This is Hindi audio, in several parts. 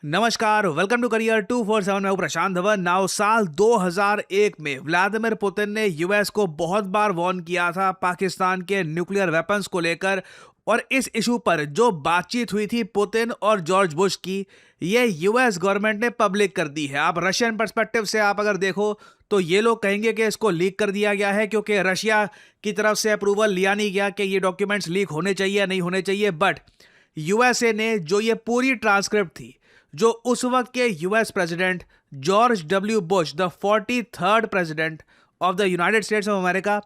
नमस्कार, वेलकम टू करियर 247। मैं हूं प्रशांत धवन। नाउ साल 2001 में व्लादिमीर पुतिन ने यूएस को बहुत बार वार्न किया था पाकिस्तान के न्यूक्लियर वेपन्स को लेकर, और इस इशू पर जो बातचीत हुई थी पुतिन और जॉर्ज बुश की, ये यूएस गवर्नमेंट ने पब्लिक कर दी है। आप रशियन पर्सपेक्टिव से आप अगर देखो तो ये लोग कहेंगे कि इसको लीक कर दिया गया है क्योंकि रशिया की तरफ से अप्रूवल लिया नहीं गया कि ये डॉक्यूमेंट्स लीक होने चाहिए या नहीं होने चाहिए। बट यूएसए ने जो ये पूरी ट्रांसक्रिप्ट थी, जो उस वक्त के US president George W Bush, the 43rd president of the United states of America,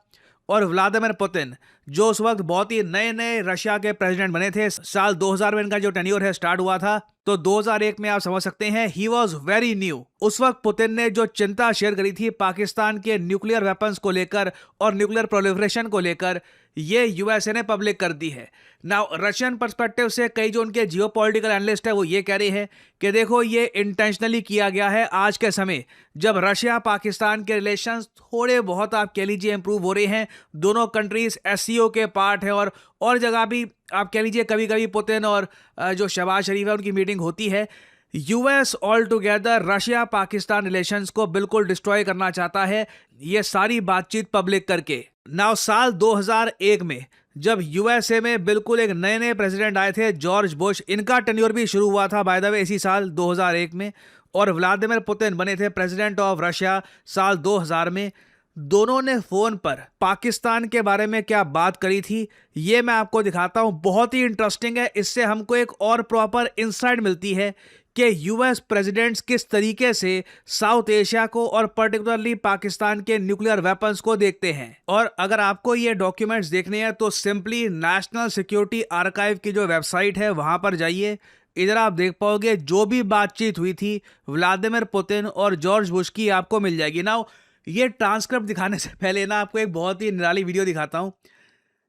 और व्लादिमीर पुतिन जो उस वक्त बहुत ही नए नए रशिया के प्रेसिडेंट बने थे, साल 2000 में इनका जो टेन्योर है स्टार्ट हुआ था, तो 2001 में आप समझ सकते हैं ही वॉज वेरी न्यू। उस वक्त पुतिन ने जो चिंता शेयर करी थी पाकिस्तान के न्यूक्लियर वेपन्स को लेकर और न्यूक्लियर प्रोलिफरेशन को लेकर, ये यूएसए ने पब्लिक कर दी है। नाउ रशियन पर्सपेक्टिव से कई जो उनके जियोपॉलिटिकल एनालिस्ट है वो ये कह रहे हैं कि देखो ये इंटेंशनली किया गया है आज के समय जब रशिया पाकिस्तान के रिलेशंस थोड़े बहुत आप कह लीजिए इंप्रूव हो रहे हैं। दोनों कंट्रीज एससीओ के पार्ट है और जगह भी आप कह लीजिए कभी कभी पुतिन और जो शहबाज शरीफ है उनकी मीटिंग होती है। US all together Russia Pakistan relations को बिल्कुल डिस्ट्रॉय करना चाहता है, ये सारी बातचीत पब्लिक करके। नाउ साल 2001 में जब यूएसए में बिल्कुल एक नए नए प्रेसिडेंट आए थे जॉर्ज बुश, इनका टेन्योर भी शुरू हुआ था बाय द वे इसी साल 2001 में, और व्लादिमीर पुतिन बने थे प्रेसिडेंट ऑफ रशिया साल 2000 में। दोनों ने फोन पर पाकिस्तान के बारे में क्या बात करी थी ये मैं आपको दिखाता हूं। बहुत ही इंटरेस्टिंग है, इससे हमको एक और प्रॉपर इंसाइट मिलती है कि यूएस प्रेसिडेंट्स किस तरीके से साउथ एशिया को और पर्टिकुलरली पाकिस्तान के न्यूक्लियर वेपन्स को देखते हैं। और अगर आपको ये डॉक्यूमेंट्स देखने हैं तो सिंपली नेशनल सिक्योरिटी आर्काइव की जो वेबसाइट है वहां पर जाइए। इधर आप देख पाओगे जो भी बातचीत हुई थी व्लादिमीर पुतिन और जॉर्ज बुश की आपको मिल जाएगी। नाउ ये ट्रांसक्रिप्ट दिखाने से पहले ना आपको एक बहुत ही निराली वीडियो दिखाता हूं।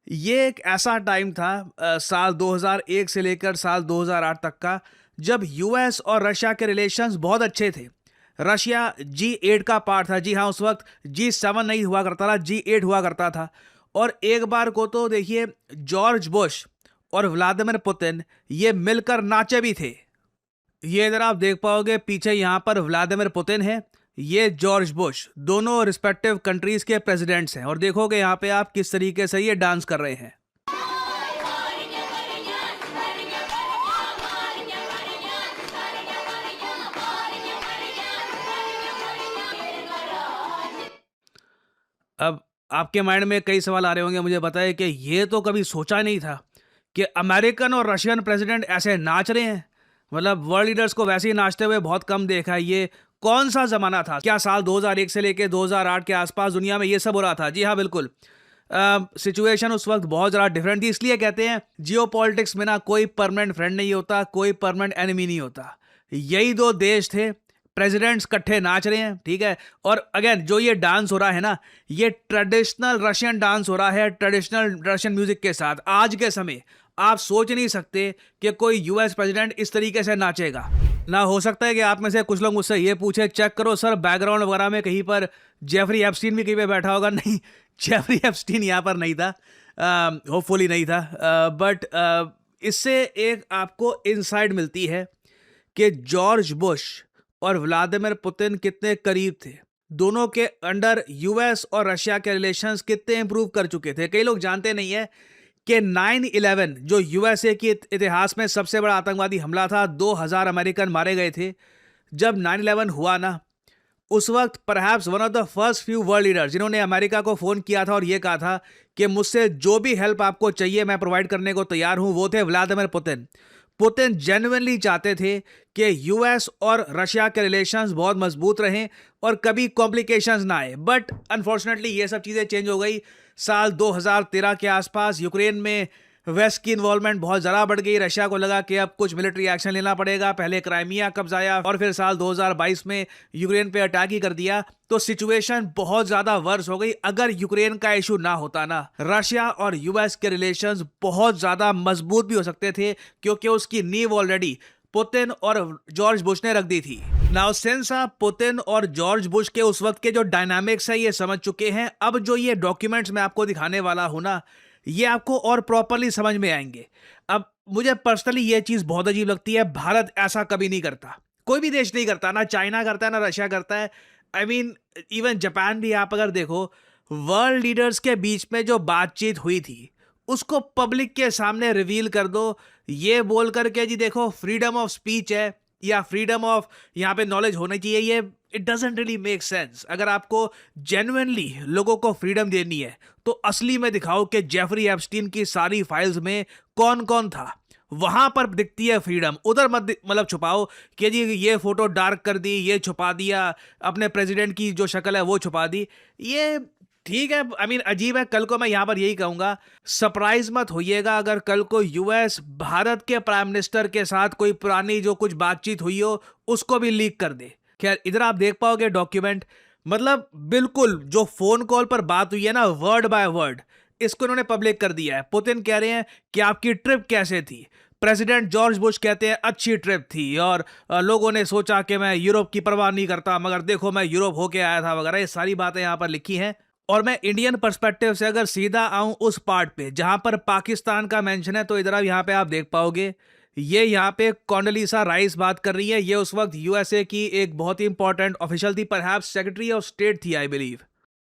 ये एक ऐसा टाइम था साल 2001 से लेकर साल 2008 तक का, जब यूएस और रशिया के रिलेशंस बहुत अच्छे थे। रशिया G8 का पार्ट था। जी हाँ, उस वक्त G7 नहीं हुआ करता था, G8 हुआ करता था। और एक बार को तो देखिए जॉर्ज बुश और व्लादिमीर पुतिन ये मिलकर नाचे भी थे। ये इधर आप देख पाओगे पीछे यहां पर व्लादिमीर पुतिन है, ये जॉर्ज बुश, दोनों रिस्पेक्टिव कंट्रीज के प्रेसिडेंट्स हैं। और देखोगे यहां पे आप किस तरीके से ये डांस कर रहे हैं। अब आपके माइंड में कई सवाल आ रहे होंगे, मुझे पता है, कि ये तो कभी सोचा नहीं था कि अमेरिकन और रशियन प्रेसिडेंट ऐसे नाच रहे हैं। मतलब वर्ल्ड लीडर्स को वैसे ही नाचते हुए बहुत कम देखा है। ये कौन सा जमाना था? क्या साल 2001 से लेके 2008 के आसपास दुनिया में ये सब हो रहा था? जी हाँ, बिल्कुल। सिचुएशन उस वक्त बहुत ज़्यादा डिफरेंट थी। इसलिए कहते हैं जियोपॉलिटिक्स में ना कोई परमानेंट फ्रेंड नहीं होता, कोई परमानेंट एनिमी नहीं होता। यही दो देश थे, प्रेसिडेंट्स इकट्ठे नाच रहे हैं, ठीक है। और अगेन जो ये डांस हो रहा है ना, ये ट्रेडिशनल रशियन डांस हो रहा है, ट्रेडिशनल रशियन म्यूजिक के साथ। आज के समय आप सोच नहीं सकते कि कोई यूएस प्रेसिडेंट इस तरीके से नाचेगा। ना हो सकता है कि आप में से कुछ लोग मुझसे ये पूछे, चेक करो सर बैकग्राउंड वगैरह में कहीं पर जेफरी एप्स्टीन भी कहीं पे बैठा होगा। नहीं, जेफरी एप्स्टीन यहाँ पर नहीं था, होपफुली नहीं था। बट इससे एक आपको इनसाइट मिलती है कि जॉर्ज बुश और व्लादिमीर पुतिन कितने करीब थे। दोनों के अंडर यूएस और रशिया के रिलेशंस कितने इंप्रूव कर चुके थे। कई लोग जानते नहीं है कि 9/11 जो यूएसए के इतिहास में सबसे बड़ा आतंकवादी हमला था, 2000 अमेरिकन मारे गए थे। जब 9/11 हुआ ना, उस वक्त perhaps one of the first few world leaders जिन्होंने अमेरिका को फोन किया था और यह कहा था कि मुझसे जो भी हेल्प आपको चाहिए मैं प्रोवाइड करने को तैयार हूं, वो थे व्लादिमीर पुतिन। पुतिन जेन्युइनली चाहते थे कि यूएस और रशिया के रिलेशंस बहुत मजबूत रहें और कभी कॉम्प्लिकेशंस ना आए। बट अनफॉर्चुनेटली ये सब चीज़ें चेंज हो गई। साल 2013 के आसपास यूक्रेन में वेस्ट की इन्वॉल्वमेंट बहुत ज़्यादा बढ़ गई। रशिया को लगा कि अब कुछ मिलिट्री एक्शन लेना पड़ेगा। पहले क्राइमिया कब्जाया और फिर साल 2022 में यूक्रेन पे अटैक ही कर दिया। तो सिचुएशन बहुत ज़्यादा वर्स हो गई। अगर यूक्रेन का इशू ना होता ना, रशिया और यूएस के रिलेशंस बहुत ज़्यादा मजबूत भी हो सकते थे, क्योंकि उसकी नींव ऑलरेडी पुतिन और जॉर्ज बुश ने रख दी थी। नाउ सिंस आप पुतिन और जॉर्ज बुश के उस वक्त के जो डायनामिक्स है ये समझ चुके हैं, अब जो ये डॉक्यूमेंट्स मैं आपको दिखाने वाला हूं ना, ये आपको और प्रॉपरली समझ में आएंगे। अब मुझे पर्सनली ये चीज बहुत अजीब लगती है, भारत ऐसा कभी नहीं करता, कोई भी देश नहीं करता, ना चाइना करता है ना रशिया करता है। आई मीन इवन जापान भी आप अगर देखो, वर्ल्ड लीडर्स के बीच में जो बातचीत हुई थी उसको पब्लिक के सामने रिवील कर दो, ये बोल करके जी देखो फ्रीडम ऑफ स्पीच है या फ्रीडम ऑफ यहाँ पे नॉलेज होनी चाहिए, ये it doesn't really make sense. अगर आपको जेन्युइनली लोगों को फ्रीडम देनी है तो असली में दिखाओ कि जेफरी एप्स्टीन की सारी फाइल्स में कौन कौन था, वहां पर दिखती है फ्रीडम। उधर मत मतलब छुपाओ कि जी ये फोटो डार्क कर दी, ये छुपा दिया, अपने प्रेसिडेंट की जो शक्ल है वो छुपा दी, ये ठीक है। आई मीन अजीब है। कल को मैं यहां पर यही कहूंगा, सरप्राइज मत होइएगा अगर कल को यूएस भारत के प्राइम मिनिस्टर के साथ कोई पुरानी जो कुछ बातचीत हुई हो उसको भी लीक कर दे। खैर इधर आप देख पाओगे डॉक्यूमेंट, मतलब बिल्कुल जो फोन कॉल पर बात हुई है ना, वर्ड बाय वर्ड इसको इन्होंने पब्लिक कर दिया है। पुतिन कह रहे हैं कि आपकी ट्रिप कैसे थी, प्रेसिडेंट जॉर्ज बुश कहते हैं अच्छी ट्रिप थी, और लोगों ने सोचा कि मैं यूरोप की परवाह नहीं करता मगर देखो मैं यूरोप होके आया था वगैरह, ये सारी बातें यहां पर लिखी हैं। और मैं इंडियन पर्सपेक्टिव से अगर सीधा आऊं उस पार्ट पे जहां पर पाकिस्तान का मेंशन है, तो इधर अब यहां पे आप देख पाओगे ये यहाँ पे कॉन्डोलीसा राइस बात कर रही है। ये उस वक्त यूएसए की एक बहुत ही इंपॉर्टेंट ऑफिशियल थी, परहैप्स सेक्रेटरी ऑफ स्टेट थी आई बिलीव।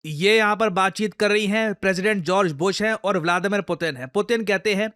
ये यहाँ पर बातचीत कर रही हैं, प्रेसिडेंट जॉर्ज बुश हैं और व्लादिमीर पुतिन है। पुतिन कहते हैं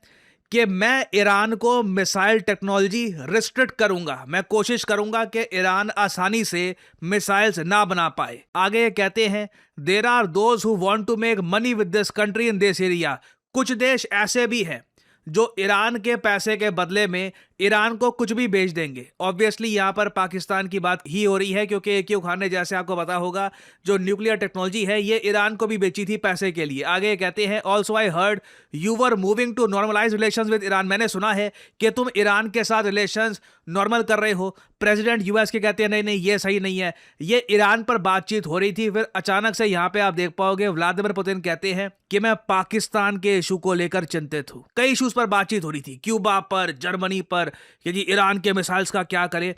कि मैं ईरान को मिसाइल टेक्नोलॉजी रिस्ट्रिक्ट करूंगा, मैं कोशिश करूंगा कि ईरान आसानी से मिसाइल्स ना बना पाए। आगे ये कहते हैं there are those who want to make money with this country in this area. कुछ देश ऐसे भी हैं जो ईरान के पैसे के बदले में ईरान को कुछ भी बेच देंगे। ऑब्वियसली यहां पर पाकिस्तान की बात ही हो रही है क्योंकि ए खान ने, जैसे आपको पता होगा, जो न्यूक्लियर टेक्नोलॉजी है ये ईरान को भी बेची थी पैसे के लिए। आगे कहते हैं also I heard you were moving to normalize relations with Iran. मैंने सुना है कि तुम ईरान के साथ रिलेशंस नॉर्मल कर रहे हो। प्रेसिडेंट यूएस के कहते हैं नहीं नहीं ये सही नहीं है, ये ईरान पर बातचीत हो रही थी। फिर अचानक से यहां पे आप देख पाओगे व्लादिमीर पुतिन कहते हैं कि मैं पाकिस्तान के इशू को लेकर चिंतित हूं। कई इशूज पर बातचीत हो रही थी, क्यूबा पर, जर्मनी पर, कि जी ईरान के मिसाइल्स का क्या करे।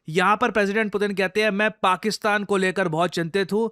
यहां पर प्रेसिडेंट पुतिन कहते हैं मैं पाकिस्तान को लेकर बहुत चिंतित हूं।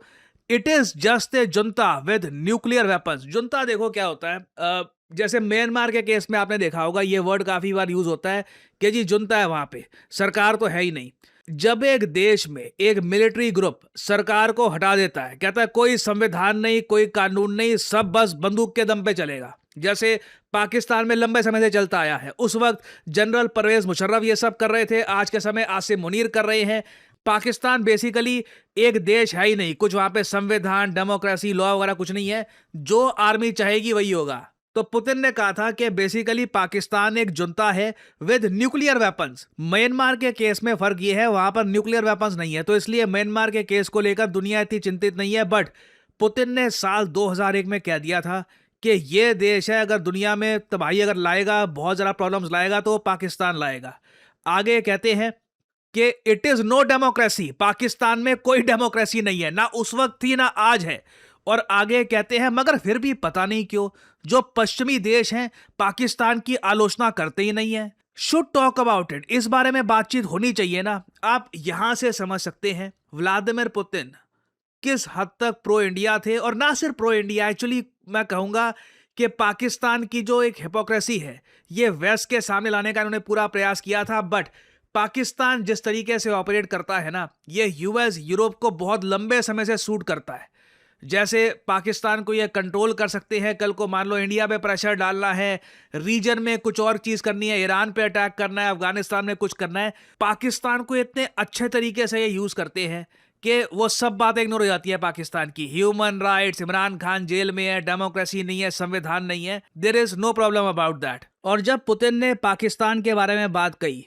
It is just a junta with nuclear weapons. Junta देखो क्या होता है, जैसे म्यांमार के केस में आपने देखा होगा ये वर्ड काफी बार यूज होता है कि जी जुंता है, वहां पे सरकार तो है ही नहीं। जब एक देश में एक मिलिट्री ग्रुप सरकार को हटा देता है, कहता है कोई संविधान नहीं, कोई कानून नहीं, सब बस बंदूक के दम पे चलेगा, जैसे पाकिस्तान में लंबे समय से चलता आया है। उस वक्त जनरल परवेज मुशर्रफ ये सब कर रहे थे, आज के समय आसिम मुनीर कर रहे हैं। पाकिस्तान बेसिकली एक देश है ही नहीं, कुछ वहां पे संविधान, डेमोक्रेसी, लॉ वगैरह कुछ नहीं है, जो आर्मी चाहेगी वही होगा। तो पुतिन ने कहा था कि बेसिकली पाकिस्तान एक जुंता है विद न्यूक्लियर वेपन्स। म्यांमार के केस में फर्क यह है वहां पर न्यूक्लियर वेपन्स नहीं है, तो इसलिए म्यांमार के केस को लेकर दुनिया इतनी चिंतित नहीं है। बट पुतिन ने साल 2001 में कह दिया था कि ये देश है अगर दुनिया में तबाही अगर लाएगा, बहुत ज़्यादा प्रॉब्लम्स लाएगा, तो पाकिस्तान लाएगा। आगे कहते हैं कि it is no democracy, Pakistan में कोई डेमोक्रेसी नहीं है, ना उस वक्त थी ना आज है। और आगे कहते हैं मगर फिर भी पता नहीं क्यों जो पश्चिमी देश हैं पाकिस्तान की आलोचना करते ही नहीं है। शुड टॉक अबाउट इट, इस बारे में बातचीत होनी चाहिए ना। आप यहां से समझ सकते हैं व्लादिमीर पुतिन किस हद तक प्रो इंडिया थे, और ना सिर्फ प्रो इंडिया, एक्चुअली मैं कहूंगा कि पाकिस्तान की जो एक हिपोक्रेसी है ये वेस्ट के सामने लाने का इन्होंने पूरा प्रयास किया था। बट पाकिस्तान जिस तरीके से ऑपरेट करता है ना, ये यूएस यूरोप को बहुत लंबे समय से सूट करता है। जैसे पाकिस्तान को ये कंट्रोल कर सकते हैं, कल को मान लो इंडिया पे प्रेशर डालना है, रीजन में कुछ और चीज करनी है, ईरान पे अटैक करना है, अफगानिस्तान में कुछ करना है, पाकिस्तान को इतने अच्छे तरीके से ये यूज करते हैं कि वो सब बातें इग्नोर हो जाती है पाकिस्तान की। Human rights, Imran Khan jail में है, डेमोक्रेसी नहीं है, संविधान नहीं है, there is no problem about that. और जब पुतिन ने पाकिस्तान के बारे में बात कही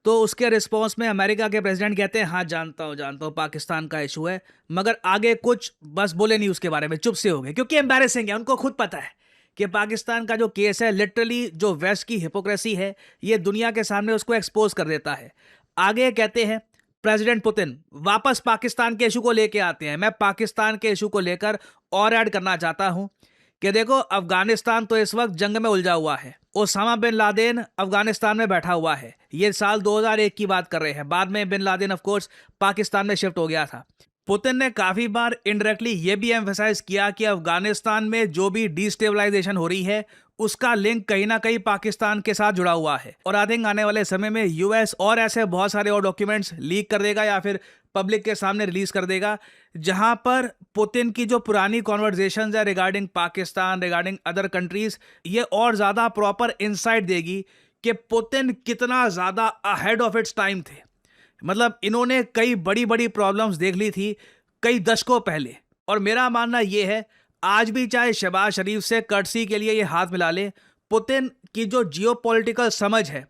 तो उसके रिस्पॉन्स में अमेरिका के प्रेसिडेंट कहते हैं हाँ जानता हूँ पाकिस्तान का इशू है, मगर आगे कुछ बस बोले नहीं उसके बारे में, चुप से हो गए, क्योंकि एम्बैरेसिंग है। उनको खुद पता है कि पाकिस्तान का जो केस है लिटरली जो वेस्ट की हिपोक्रेसी है ये दुनिया के सामने उसको एक्सपोज कर देता है। आगे कहते हैं प्रेसिडेंट पुतिन वापस पाकिस्तान के इशू को लेके आते हैं। मैं पाकिस्तान के इशू को लेकर और ऐड करना चाहता हूं कि देखो अफगानिस्तान तो इस वक्त जंग में उलझा हुआ है, ओसामा बिन लादेन अफगानिस्तान में बैठा हुआ है। ये साल 2001 की बात कर रहे हैं, बाद में bin Laden of course Pakistan में शिफ्ट हो गया था। पुतिन ने काफी बार इनडायरेक्टली ये भी एम्फेसाइज किया कि अफगानिस्तान में जो भी डिस्टेबलाइजेशन हो रही है उसका लिंक कहीं ना कहीं पाकिस्तान के साथ जुड़ा हुआ है। और आई थिंक आने वाले समय में यूएस और ऐसे बहुत सारे और डॉक्यूमेंट्स लीक कर देगा या फिर पब्लिक के सामने रिलीज कर देगा, जहां पर पुतिन की जो पुरानी कॉन्वर्जेशंस है regarding Pakistan, regarding other countries, ये और ज्यादा प्रॉपर इंसाइट देगी कि पुतिन कितना ज्यादा अहेड ऑफ इट्स टाइम थे। मतलब इन्होंने कई बड़ी बड़ी प्रॉब्लम्स देख ली थी कई दशकों पहले। और मेरा मानना यह है, आज भी चाहे शहबाज शरीफ से कर्टसी के लिए ये हाथ मिला ले, पुतिन की जो जियोपॉलिटिकल समझ है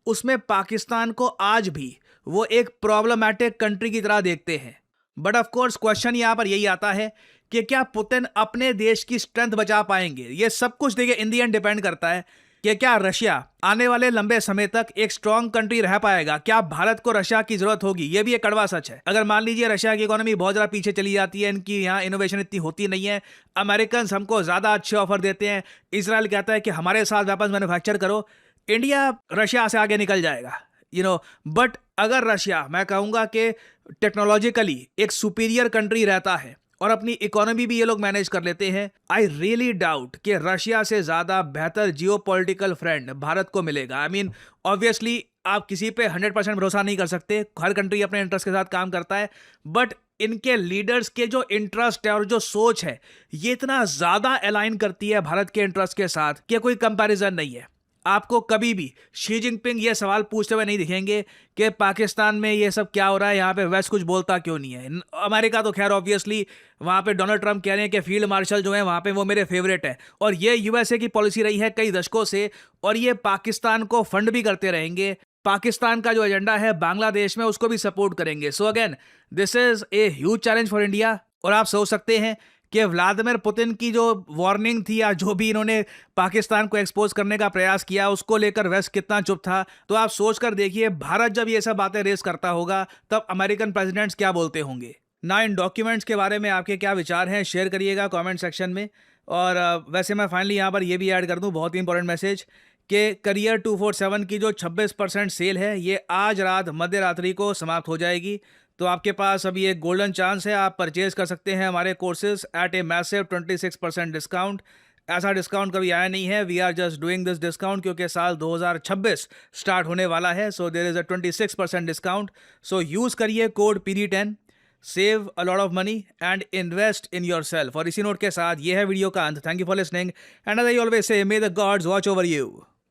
उसमें पाकिस्तान को आज भी वो एक प्रॉब्लमैटिक कंट्री की तरह देखते हैं। बट ऑफ कोर्स क्वेश्चन यहां पर यही आता है कि क्या पुतिन अपने देश की स्ट्रेंथ बचा पाएंगे। ये सब कुछ देखिए इन दी एंड डिपेंड करता है कि क्या रशिया आने वाले लंबे समय तक एक स्ट्रॉन्ग कंट्री रह पाएगा, क्या भारत को रशिया की जरूरत होगी। ये भी एक कड़वा सच है। अगर मान लीजिए रशिया की इकोनॉमी बहुत ज्यादा पीछे चली जाती है, इनकी यहाँ इनोवेशन इतनी होती नहीं है, अमेरिकन हमको ज्यादा अच्छे ऑफर देते हैं, इजराइल कहता है कि हमारे साथ वेपन्स मैन्युफैक्चर करो, इंडिया रशिया से आगे निकल जाएगा, बट अगर रशिया, मैं कहूंगा कि टेक्नोलॉजिकली एक सुपीरियर कंट्री रहता है और अपनी इकोनॉमी भी ये लोग मैनेज कर लेते हैं, आई रियली डाउट कि रशिया से ज्यादा बेहतर जियोपॉलिटिकल फ्रेंड भारत को मिलेगा। आई मीन ऑब्वियसली आप किसी पे 100% भरोसा नहीं कर सकते, हर कंट्री अपने इंटरेस्ट के साथ काम करता है, बट इनके लीडर्स के जो इंटरेस्ट है और जो सोच है ये इतना ज्यादा अलाइन करती है भारत के इंटरेस्ट के साथ कि कोई कंपैरिजन नहीं है। आपको कभी भी शी जिनपिंग ये सवाल पूछते हुए नहीं दिखेंगे कि पाकिस्तान में ये सब क्या हो रहा है, यहाँ पे वेस्ट कुछ बोलता क्यों नहीं है। अमेरिका तो खैर ऑब्वियसली वहाँ पे डोनाल्ड ट्रंप कह रहे हैं कि फील्ड मार्शल जो है वहाँ पे वो मेरे फेवरेट है, और ये यूएसए की पॉलिसी रही है कई दशकों से, और ये पाकिस्तान को फंड भी करते रहेंगे। पाकिस्तान का जो एजेंडा है बांग्लादेश में उसको भी सपोर्ट करेंगे। So again this is a huge challenge for India. और आप सोच सकते हैं कि व्लादिमीर पुतिन की जो वार्निंग थी या जो भी इन्होंने पाकिस्तान को एक्सपोज करने का प्रयास किया उसको लेकर वेस्ट कितना चुप था। तो आप सोचकर देखिए भारत जब ये सब बातें रेस करता होगा तब अमेरिकन प्रेसिडेंट्स क्या बोलते होंगे ना। इन डॉक्यूमेंट्स के बारे में आपके क्या विचार हैं शेयर करिएगा कमेंट सेक्शन में। और वैसे मैं फाइनली यहाँ पर ये भी ऐड कर दूँ बहुत ही इंपॉर्टेंट मैसेज कि करियर 247 की जो 26% सेल है ये आज रात मध्य रात्रि को समाप्त हो जाएगी। तो आपके पास अभी एक गोल्डन चांस है, आप परचेज कर सकते हैं हमारे courses at a massive 26% discount. ऐसा डिस्काउंट कभी आया नहीं है, we are just doing this discount क्योंकि साल 2026 स्टार्ट होने वाला है। So there is a 26% discount. So use करिए code PD10, save a lot of money and invest in yourself. और इसी नोट के साथ ये है वीडियो का अंत। Thank you for listening and as I always say may the gods watch over you.